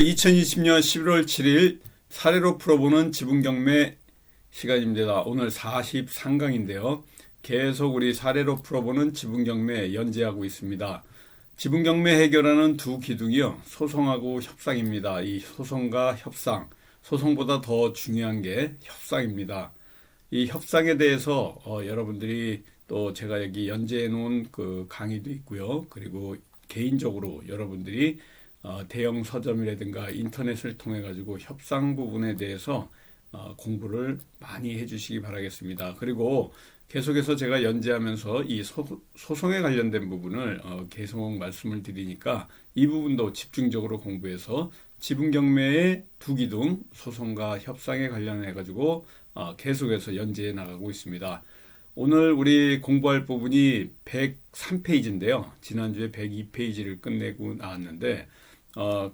2020년 11월 7일 사례로 풀어보는 지분경매 시간입니다. 오늘 43강인데요. 계속 우리 사례로 풀어보는 지분경매 연재하고 있습니다. 지분경매 해결하는 두 기둥이요. 소송하고 협상입니다. 이 소송과 협상, 소송보다 더 중요한 게 협상입니다. 이 협상에 대해서 여러분들이 또 제가 여기 연재해 놓은 그 강의도 있고요. 그리고 개인적으로 여러분들이 대형 서점이라든가 인터넷을 통해 가지고 협상 부분에 대해서 공부를 많이 해주시기 바라겠습니다. 그리고 계속해서 제가 연재하면서 이 소송에 관련된 부분을 계속 말씀을 드리니까 이 부분도 집중적으로 공부해서 지분경매의 두 기둥 소송과 협상에 관련해 가지고 계속해서 연재해 나가고 있습니다. 오늘 우리 공부할 부분이 103페이지인데요. 지난주에 102페이지를 끝내고 나왔는데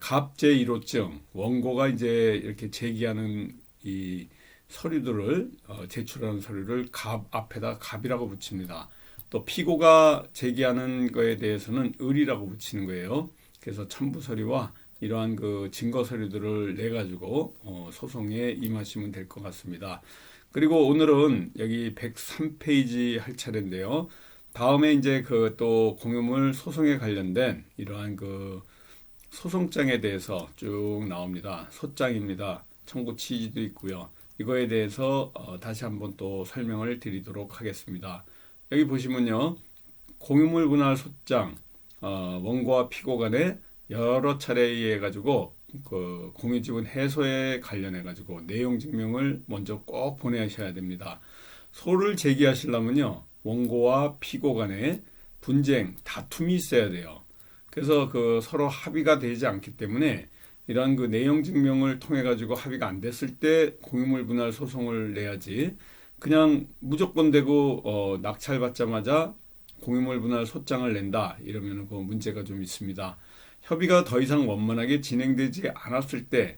갑 제1호증 원고가 이제 이렇게 제기하는 이 서류들을 제출하는 서류를 갑 앞에다 갑이라고 붙입니다. 또 피고가 제기하는 거에 대해서는 을이라고 붙이는 거예요. 그래서 첨부 서류와 이러한 그 증거 서류들을 내 가지고 소송에 임하시면 될 것 같습니다. 그리고 오늘은 여기 103페이지 할 차례인데요. 다음에 이제 그 또 공유물 소송에 관련된 이러한 그 소송장에 대해서 쭉 나옵니다. 소장입니다. 청구 취지도 있고요. 이거에 대해서 다시 한번 또 설명을 드리도록 하겠습니다. 여기 보시면요. 공유물 분할 소장, 원고와 피고 간에 여러 차례에 의해 가지고 그 공유지분 해소에 관련해 가지고 내용 증명을 먼저 꼭 보내셔야 됩니다. 소를 제기하시려면요. 원고와 피고 간에 분쟁, 다툼이 있어야 돼요. 그래서 그 서로 합의가 되지 않기 때문에 이러한 그 내용 증명을 통해 가지고 합의가 안 됐을 때 공유물 분할 소송을 내야지 그냥 무조건 되고 낙찰받자마자 공유물 분할 소장을 낸다 이러면 그 문제가 좀 있습니다. 협의가 더 이상 원만하게 진행되지 않았을 때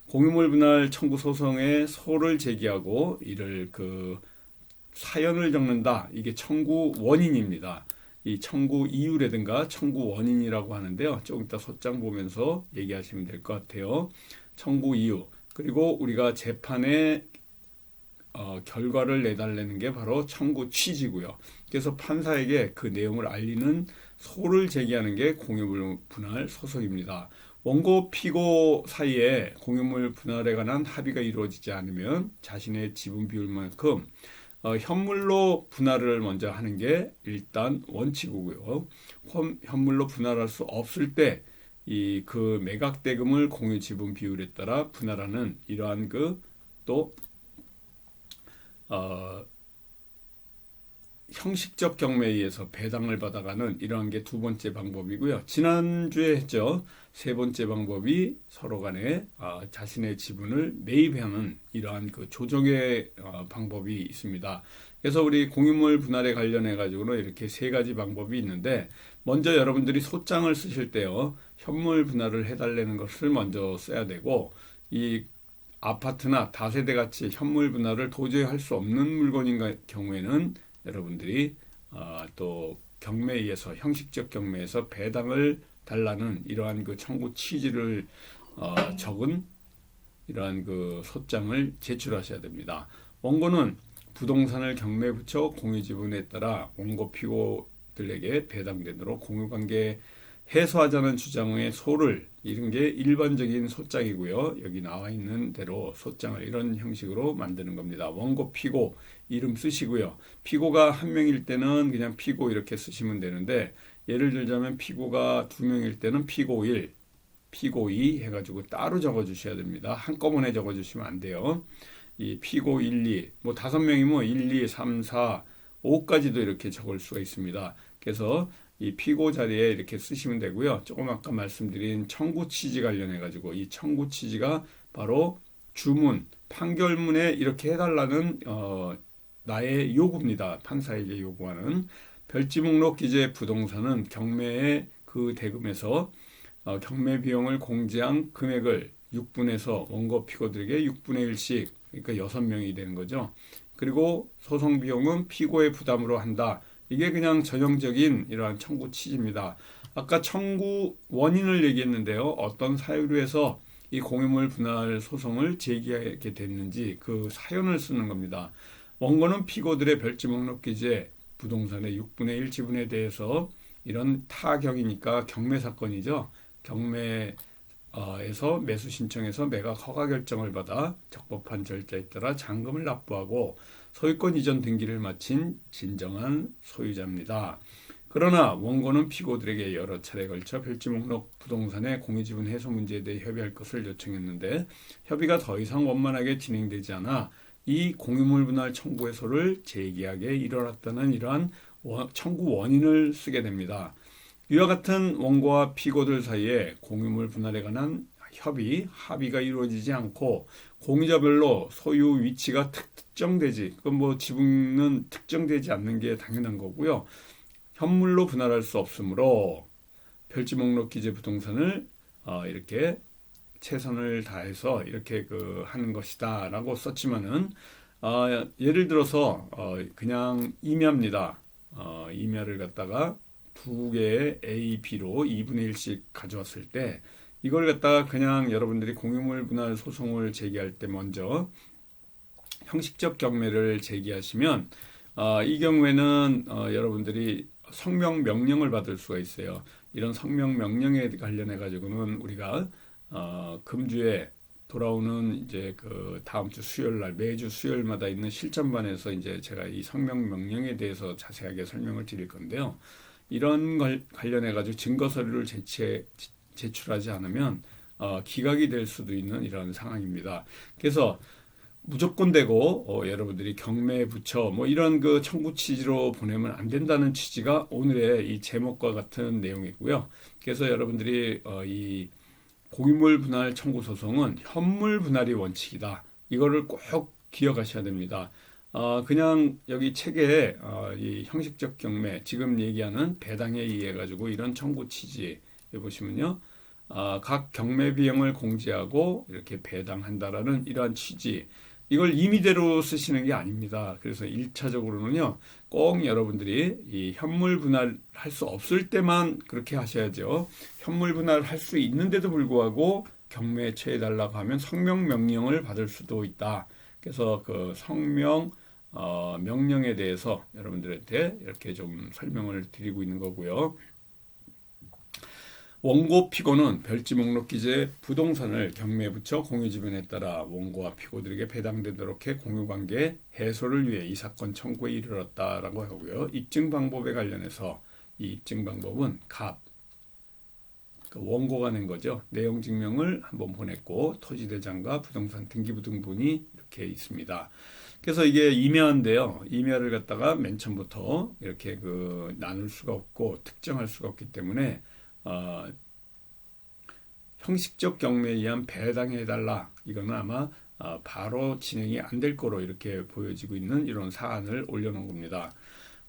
공유물 분할 청구 소송에 소를 제기하고 이를 그 사연을 적는다. 이게 청구 원인입니다. 이 청구 이유라든가 청구 원인이라고 하는데요. 조금 이따 소장 보면서 얘기하시면 될 것 같아요. 청구 이유. 그리고 우리가 재판에 결과를 내달라는 게 바로 청구 취지고요. 그래서 판사에게 그 내용을 알리는 소를 제기하는 게 공유물 분할 소송입니다. 원고 피고 사이에 공유물 분할에 관한 합의가 이루어지지 않으면 자신의 지분 비율만큼 현물로 분할을 먼저 하는 게 일단 원칙이고요. 현물로 분할할 수 없을 때 이 그 매각 대금을 공유 지분 비율에 따라 분할하는 이러한 또 형식적 경매에 의해서 배당을 받아가는 이러한 게 두 번째 방법이고요. 지난주에 했죠. 세 번째 방법이 서로 간에 자신의 지분을 매입하는 이러한 그 조정의 방법이 있습니다. 그래서 우리 공유물 분할에 관련해 가지고는 이렇게 세 가지 방법이 있는데 먼저 여러분들이 소장을 쓰실 때요. 현물 분할을 해달라는 것을 먼저 써야 되고 이 아파트나 다세대 같이 현물 분할을 도저히 할 수 없는 물건인 경우에는 여러분들이 또 경매에서 형식적 경매에서 배당을 달라는 이러한 그 청구 취지를 적은 이러한 그 소장을 제출하셔야 됩니다. 원고는 부동산을 경매에 붙여 공유지분에 따라 원고 피고들에게 배당되도록 공유관계 해소하자는 주장의 소를 이런 게 일반적인 소장이고요. 여기 나와 있는 대로 소장을 이런 형식으로 만드는 겁니다. 원고 피고 이름 쓰시고요. 피고가 한 명일 때는 그냥 피고 이렇게 쓰시면 되는데 예를 들자면 피고가 두 명일 때는 피고 1, 피고 2 해가지고 따로 적어주셔야 됩니다. 한꺼번에 적어주시면 안 돼요. 이 피고 1, 2, 뭐 5명이면 1, 2, 3, 4, 5까지도 이렇게 적을 수가 있습니다. 그래서 이 피고 자리에 이렇게 쓰시면 되고요. 조금 아까 말씀드린 청구 취지 관련해 가지고 이 청구 취지가 바로 주문, 판결문에 이렇게 해달라는 나의 요구입니다. 판사에게 요구하는 별지 목록 기재 부동산은 경매의 그 대금에서 경매 비용을 공제한 금액을 6분에서 원고 피고들에게 6분의 1씩 그러니까 6명이 되는 거죠. 그리고 소송 비용은 피고의 부담으로 한다. 이게 그냥 전형적인 이러한 청구 취지입니다. 아까 청구 원인을 얘기했는데요. 어떤 사유로 해서 이 공유물 분할 소송을 제기하게 됐는지 그 사연을 쓰는 겁니다. 원고는 피고들의 별지 목록 기재 부동산의 6분의 1 지분에 대해서 이런 타격이니까 경매 사건이죠. 경매에서 매수 신청해서 매각 허가 결정을 받아 적법한 절차에 따라 잔금을 납부하고 소유권 이전 등기를 마친 진정한 소유자입니다. 그러나 원고는 피고들에게 여러 차례 걸쳐 별지 목록 부동산의 공유지분 해소 문제에 대해 협의할 것을 요청했는데 협의가 더 이상 원만하게 진행되지 않아 이 공유물 분할 청구 해소를 제기하게 일어났다는 이러한 청구 원인을 쓰게 됩니다. 이와 같은 원고와 피고들 사이에 공유물 분할에 관한 합의가 이루어지지 않고 공유자별로 소유 위치가 특정되지, 지분은 특정되지 않는 게 당연한 거고요. 현물로 분할할 수 없으므로 별지 목록 기재 부동산을 이렇게 최선을 다해서 이렇게 하는 것이다라고 썼지만은 예를 들어서 그냥 임야입니다. 임야를 갖다가 두 개의 A, B로 2분의 1씩 가져왔을 때 이걸 갖다가 그냥 여러분들이 공유물 분할 소송을 제기할 때 먼저 형식적 경매를 제기하시면 이 경우에는 여러분들이 성명 명령을 받을 수가 있어요. 이런 성명 명령에 관련해 가지고는 우리가 금주에 돌아오는 이제 다음 주 수요일 날 매주 수요일마다 있는 실전반에서 이제 제가 이 성명 명령에 대해서 자세하게 설명을 드릴 건데요. 이런 걸 관련해 가지고 증거 서류를 제출하지 않으면 기각이 될 수도 있는 이런 상황입니다. 그래서 무조건 되고 여러분들이 경매 부처 이런 청구 취지로 보내면 안 된다는 취지가 오늘의 이 제목과 같은 내용이고요. 그래서 여러분들이 이 공유물 분할 청구 소송은 현물 분할이 원칙이다. 이거를 꼭 기억하셔야 됩니다. 그냥 여기 책에 이 형식적 경매 지금 얘기하는 배당에 의해 가지고 이런 청구 취지에 보시면요. 각 경매 비용을 공제하고 이렇게 배당한다라는 이러한 취지 이걸 임의대로 쓰시는 게 아닙니다. 그래서 1차적으로는요, 꼭 여러분들이 이 현물 분할할 수 없을 때만 그렇게 하셔야죠. 현물 분할할 수 있는데도 불구하고 경매에 처해달라고 하면 성명 명령을 받을 수도 있다. 그래서 그 성명 명령에 대해서 여러분들한테 이렇게 좀 설명을 드리고 있는 거고요. 원고 피고는 별지 목록 기재 부동산을 경매 부처 공유지분에 따라 원고와 피고들에게 배당되도록 해 공유관계 해소를 위해 이 사건 청구에 이르렀다라고 하고요. 입증 방법에 관련해서 이 입증 방법은 원고가 낸 거죠. 내용 증명을 한번 보냈고 토지대장과 부동산 등기부등본이 이렇게 있습니다. 그래서 이게 임야인데요. 임야를 갖다가 맨 처음부터 이렇게 나눌 수가 없고 특정할 수가 없기 때문에 형식적 경매에 의한 배당해달라. 이거는 아마 바로 진행이 안 될 거로 이렇게 보여지고 있는 이런 사안을 올려놓은 겁니다.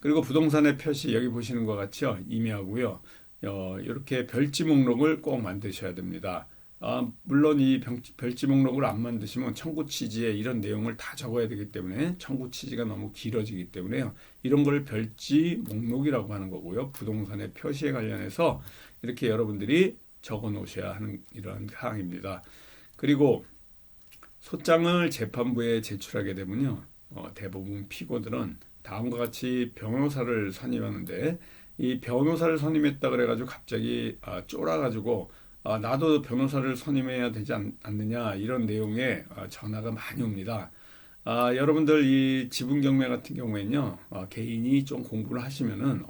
그리고 부동산의 표시 여기 보시는 것 같죠? 임야고요. 이렇게 별지 목록을 꼭 만드셔야 됩니다. 물론 이 별지 목록을 안 만드시면 청구 취지에 이런 내용을 다 적어야 되기 때문에 청구 취지가 너무 길어지기 때문에요. 이런 걸 별지 목록이라고 하는 거고요. 부동산의 표시에 관련해서 이렇게 여러분들이 적어 놓으셔야 하는 이러한 사항입니다. 그리고 소장을 재판부에 제출하게 되면요. 대부분 피고들은 다음과 같이 변호사를 선임하는데 이 변호사를 선임했다 그래가지고 갑자기 쫄아가지고 나도 변호사를 선임해야 되지 않느냐 이런 내용의 전화가 많이 옵니다. 여러분들 이 지분 경매 같은 경우에는요. 개인이 좀 공부를 하시면은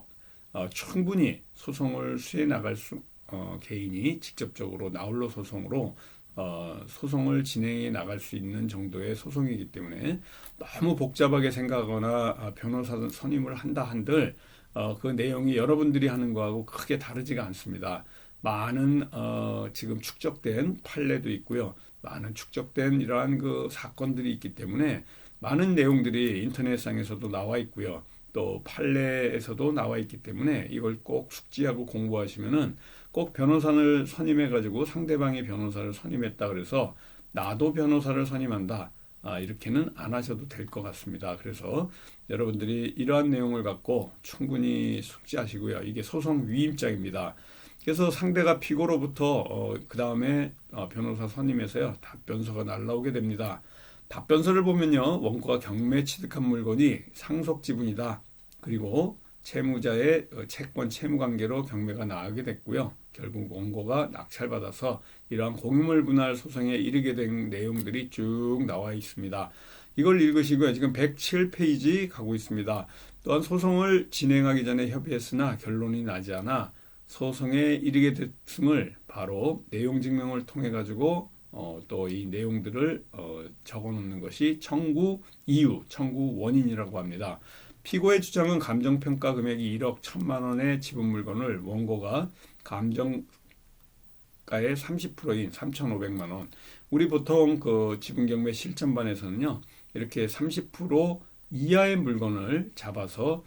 충분히 소송을 수해 나갈 수 개인이 직접적으로 나홀로 소송으로 소송을 진행해 나갈 수 있는 정도의 소송이기 때문에 너무 복잡하게 생각하거나 변호사 선임을 한다 한들 그 내용이 여러분들이 하는 거하고 크게 다르지가 않습니다. 많은 지금 축적된 판례도 있고요. 많은 축적된 이러한 사건들이 있기 때문에 많은 내용들이 인터넷상에서도 나와 있고요. 또 판례에서도 나와 있기 때문에 이걸 꼭 숙지하고 공부하시면은 꼭 변호사를 선임해 가지고 상대방이 변호사를 선임했다 그래서 나도 변호사를 선임한다. 이렇게는 안 하셔도 될 것 같습니다. 그래서 여러분들이 이러한 내용을 갖고 충분히 숙지하시고요. 이게 소송 위임장입니다. 그래서 상대가 피고로부터 그 다음에 변호사 선임해서요 답변서가 날라오게 됩니다. 답변서를 보면요 원고가 경매 취득한 물건이 상속 지분이다. 그리고 채무자의 채권 채무 관계로 경매가 나가게 됐고요. 결국 원고가 낙찰받아서 이러한 공유물 분할 소송에 이르게 된 내용들이 쭉 나와 있습니다. 이걸 읽으시고요. 지금 107페이지 가고 있습니다. 또한 소송을 진행하기 전에 협의했으나 결론이 나지 않아 소송에 이르게 됐음을 바로 내용 증명을 통해 가지고 또 이 내용들을 적어 놓는 것이 청구 이유, 청구 원인이라고 합니다. 피고의 주장은 감정평가 금액이 1억 1천만 원의 지분 물건을 원고가 감정가의 30%인 3,500만 원. 우리 보통 그 지분경매 실전반에서는요, 이렇게 30% 이하의 물건을 잡아서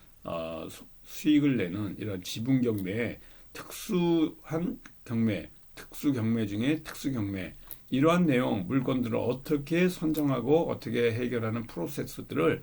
수익을 내는 이런 지분경매에 특수한 경매, 특수경매 중에 특수경매, 이러한 내용, 물건들을 어떻게 선정하고 어떻게 해결하는 프로세스들을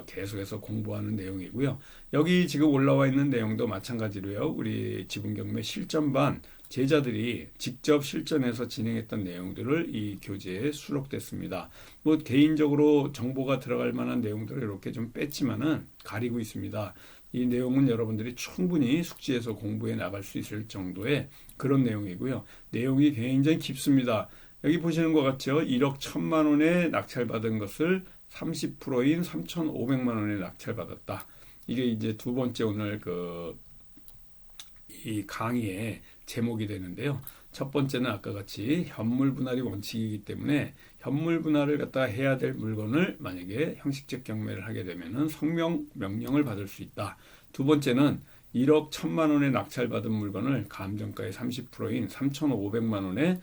계속해서 공부하는 내용이고요. 여기 지금 올라와 있는 내용도 마찬가지로요. 우리 지분경매 실전반 제자들이 직접 실전에서 진행했던 내용들을 이 교재에 수록됐습니다. 뭐 개인적으로 정보가 들어갈 만한 내용들을 이렇게 좀 뺐지만은 가리고 있습니다. 이 내용은 여러분들이 충분히 숙지해서 공부해 나갈 수 있을 정도의 그런 내용이고요. 내용이 굉장히 깊습니다. 여기 보시는 것 같죠? 1억 1천만 원에 낙찰받은 것을 30%인 3,500만 원에 낙찰받았다. 이게 이제 두 번째 오늘 이 강의의 제목이 되는데요. 첫 번째는 아까 같이 현물 분할이 원칙이기 때문에 현물 분할을 갖다 해야 될 물건을 만약에 형식적 경매를 하게 되면은 성명 명령을 받을 수 있다. 두 번째는 1억 1천만 원에 낙찰받은 물건을 감정가의 30%인 3,500만 원에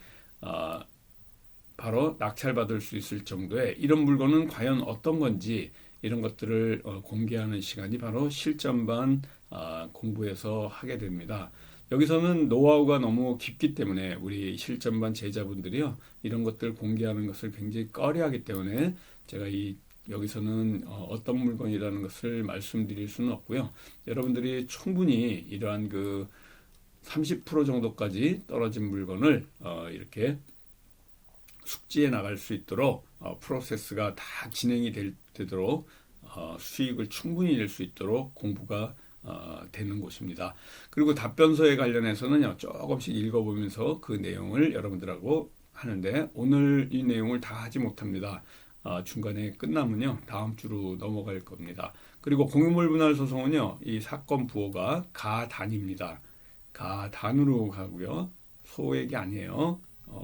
바로 낙찰받을 수 있을 정도의 이런 물건은 과연 어떤 건지 이런 것들을 공개하는 시간이 바로 실전반 공부에서 하게 됩니다. 여기서는 노하우가 너무 깊기 때문에 우리 실전반 제자분들이요 이런 것들 공개하는 것을 굉장히 꺼려하기 때문에 제가 여기서는 어떤 물건이라는 것을 말씀드릴 수는 없고요. 여러분들이 충분히 이러한 30% 정도까지 떨어진 물건을 이렇게 숙지해 나갈 수 있도록 프로세스가 다 진행이 되도록 수익을 충분히 낼 수 있도록 공부가 되는 곳입니다. 그리고 답변서에 관련해서는요 조금씩 읽어보면서 그 내용을 여러분들하고 하는데 오늘 이 내용을 다 하지 못합니다. 중간에 끝나면요 다음 주로 넘어갈 겁니다. 그리고 공유물 분할 소송은요 이 사건 부호가 가단입니다. 가단으로 가고요 소액이 아니에요.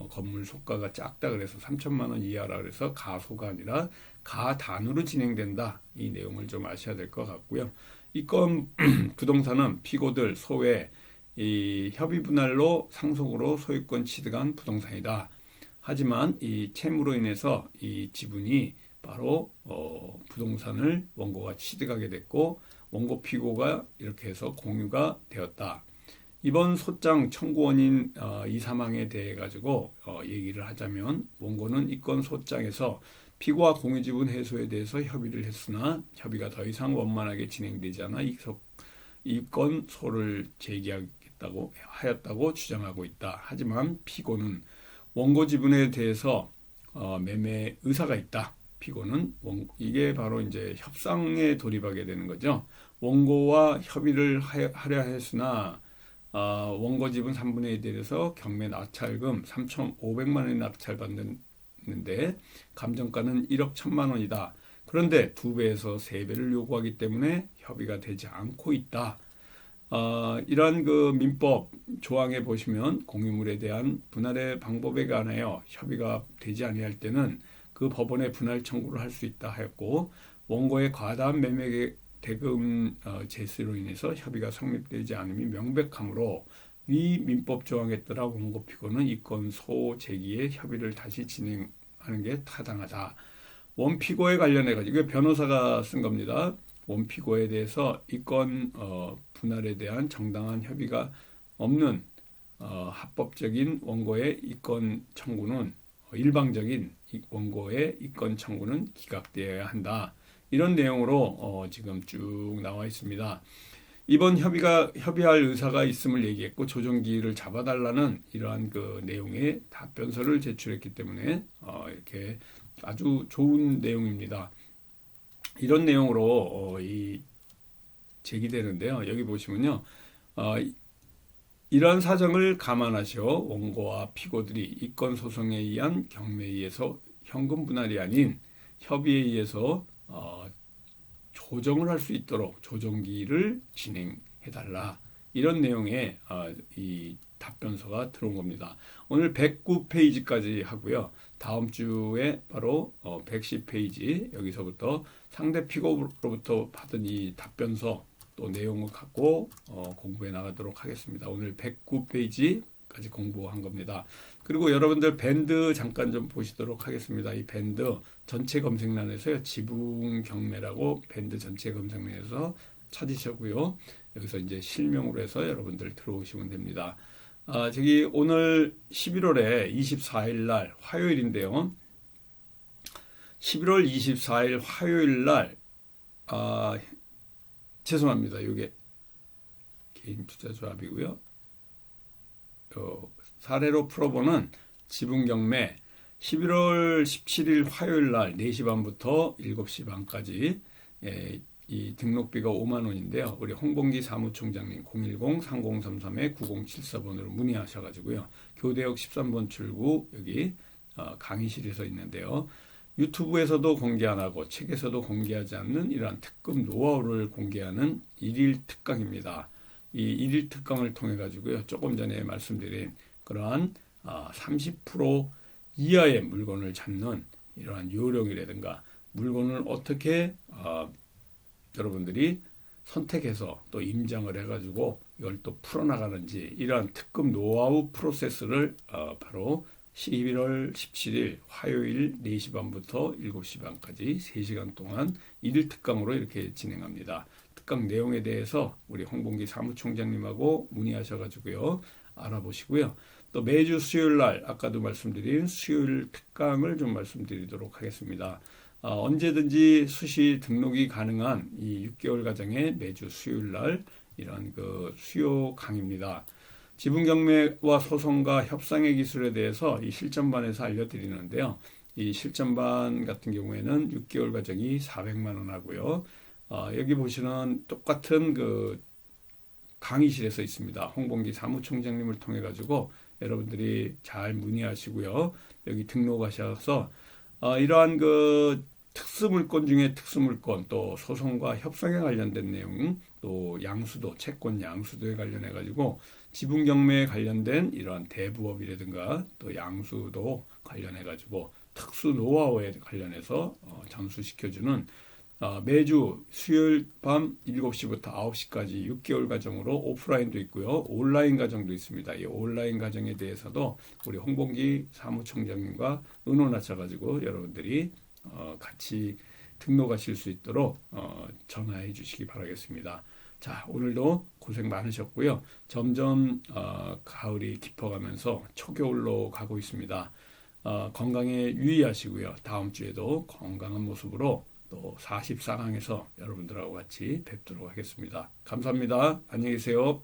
건물 소가가 작다 그래서 3천만 원 이하라 그래서 가소가 아니라 가단으로 진행된다. 이 내용을 좀 아셔야 될 것 같고요. 이 건 부동산은 피고들 소외 이 협의 분할로 상속으로 소유권 취득한 부동산이다. 하지만 이 채무로 인해서 이 지분이 바로 부동산을 원고가 취득하게 됐고 원고 피고가 이렇게 해서 공유가 되었다. 이번 소장 청구 원인 이 사망에 대해 가지고 얘기를 하자면 원고는 이건 소장에서 피고와 공유지분 해소에 대해서 협의를 했으나 협의가 더 이상 원만하게 진행되지 않아 이건 소를 하였다고 주장하고 있다. 하지만 피고는 원고 지분에 대해서 매매 의사가 있다. 피고는 이게 바로 이제 협상에 돌입하게 되는 거죠. 원고와 협의를 하려 했으나 원고 지분 3분의 1에 대해서 경매 낙찰금 3,500만 원이 낙찰받는데 감정가는 1억 1천만 원이다. 그런데 2배에서 3배를 요구하기 때문에 협의가 되지 않고 있다. 이러한 민법 조항에 보시면 공유물에 대한 분할의 방법에 관하여 협의가 되지 아니할 때는 그 법원에 분할 청구를 할 수 있다 하였고 원고의 과다한 매매 대금 제시로 인해서 협의가 성립되지 않음이 명백하므로 위 민법 조항에 따라 원고 피고는 이건 소 제기에 협의를 다시 진행하는 게 타당하다. 원피고에 관련해 가지고 이게 변호사가 쓴 겁니다. 원피고에 대해서 이건 분할에 대한 정당한 협의가 없는 합법적인 원고의 이건 청구는 일방적인 원고의 이건 청구는 기각되어야 한다. 이런 내용으로 지금 쭉 나와 있습니다. 이번 협의할 의사가 있음을 얘기했고 조정기를 잡아달라는 이러한 그 내용의 답변서를 제출했기 때문에 이렇게 아주 좋은 내용입니다. 이런 내용으로 이 제기되는데요. 여기 보시면요. 어, 이러한 사정을 감안하시어 원고와 피고들이 이건 소송에 의한 경매에 의해서 현금 분할이 아닌 협의에 의해서 조정을 할 수 있도록 조정기를 진행해달라. 이런 내용의 이 답변서가 들어온 겁니다. 오늘 109페이지까지 하고요. 다음 주에 바로 110페이지 여기서부터 상대 피고로부터 받은 이 답변서 또 내용을 갖고 공부해 나가도록 하겠습니다. 오늘 109페이지까지 공부한 겁니다. 그리고 여러분들 밴드 잠깐 좀 보시도록 하겠습니다. 이 밴드 전체 검색란에서요. 지붕 경매라고 밴드 전체 검색란에서 찾으시고요. 여기서 이제 실명으로 해서 여러분들 들어오시면 됩니다. 저기 오늘 11월에 24일 날 화요일인데요. 11월 24일 화요일 날 죄송합니다. 이게 개인 투자 조합이고요. 사례로 풀어보는 지분 경매 11월 17일 화요일 날 4시 반부터 7시 반까지 이 등록비가 5만 원인데요. 우리 홍봉기 사무총장님 010-3033-9074번으로 문의하셔가지고요. 교대역 13번 출구 여기 강의실에서 있는데요. 유튜브에서도 공개 안 하고 책에서도 공개하지 않는 이러한 특급 노하우를 공개하는 일일 특강입니다. 이 일일 특강을 통해 가지고요. 조금 전에 말씀드린 그러한 30% 이하의 물건을 잡는 이러한 요령이라든가 물건을 어떻게 여러분들이 선택해서 또 임장을 해가지고 이걸 또 풀어나가는지 이러한 특급 노하우 프로세스를 바로 11월 17일 화요일 4시 반부터 7시 반까지 3시간 동안 일일 특강으로 이렇게 진행합니다. 특강 내용에 대해서 우리 홍봉기 사무총장님하고 문의하셔가지고요. 알아보시고요. 또 매주 수요일 날 아까도 말씀드린 수요일 특강을 좀 말씀드리도록 하겠습니다. 언제든지 수시 등록이 가능한 이 6개월 과정의 매주 수요일 날 이런 그 수요 강의입니다. 지분 경매와 소송과 협상의 기술에 대해서 이 실전반에서 알려드리는데요. 이 실전반 같은 경우에는 6개월 과정이 400만 원 하고요. 여기 보시는 똑같은 그 강의실에서 있습니다. 홍봉기 사무총장님을 통해 가지고 여러분들이 잘 문의하시고요. 여기 등록하셔서 이러한 그 특수물건 중에 특수물건 또 소송과 협상에 관련된 내용 또 양수도 채권 양수도에 관련해 가지고 지분 경매에 관련된 이러한 대부업이라든가 또 양수도 관련해 가지고 특수 노하우에 관련해서 전수시켜주는 매주 수요일 밤 7시부터 9시까지 6개월 과정으로 오프라인도 있고요. 온라인 과정도 있습니다. 이 온라인 과정에 대해서도 우리 홍봉기 사무총장님과 의논하셔가지고 여러분들이 같이 등록하실 수 있도록 전화해 주시기 바라겠습니다. 자, 오늘도 고생 많으셨고요. 점점 가을이 깊어가면서 초겨울로 가고 있습니다. 건강에 유의하시고요. 다음 주에도 건강한 모습으로 또 44강에서 여러분들하고 같이 뵙도록 하겠습니다. 감사합니다. 안녕히 계세요.